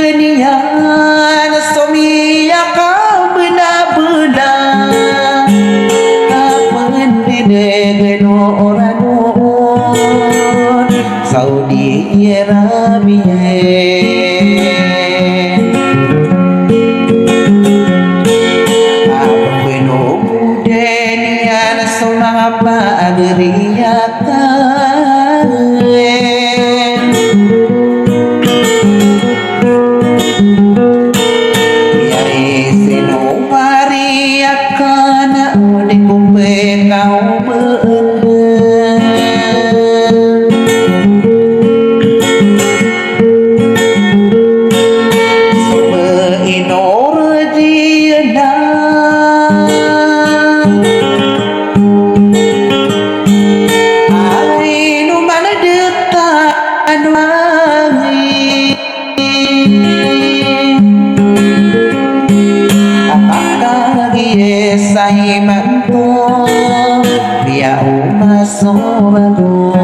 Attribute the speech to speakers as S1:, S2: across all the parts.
S1: genian somia ka benar-benar kapan didegen orang Saudi Arabia denian somapa agriatan Sai manto dia umasorado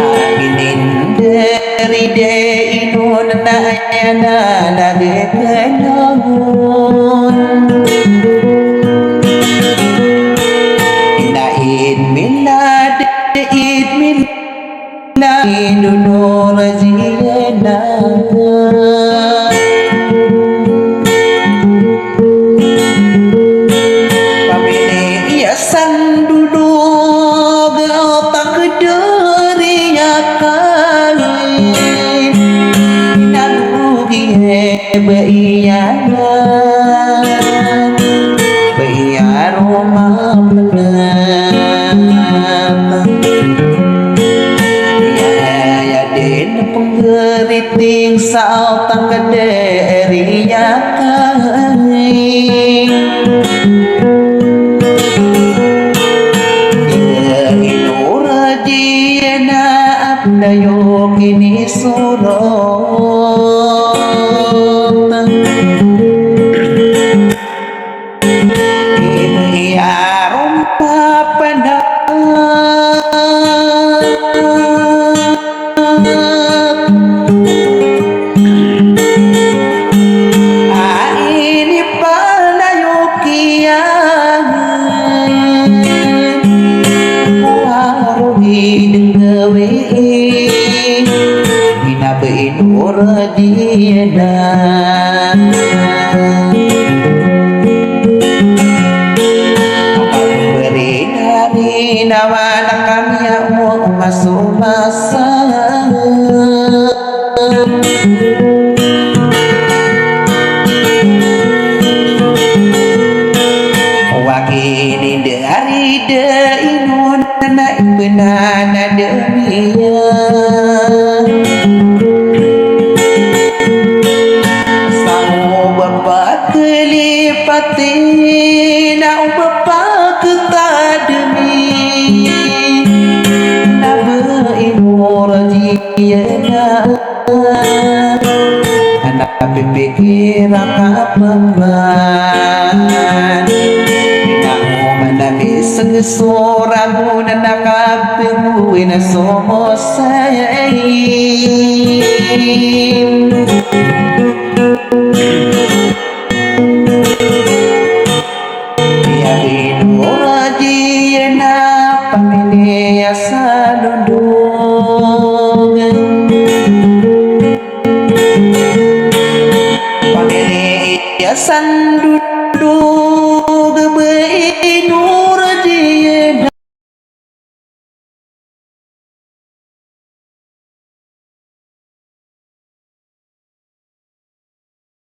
S1: aginin dari de inun na yana na de kenyamun inain milad id milad idunur ziyana Baiya Roma ya den penggeriting sao tak kederi ya kai inurajina abdayo kini surot nawana kami mau masuk masa wakini dari de inun na benana demia sang bapak kelipatin au bapak ketademi anak pikiran kapan Namo manami seseorang nak kapiruin somosay Biarin orajina pamilya salundung pamilya sandudu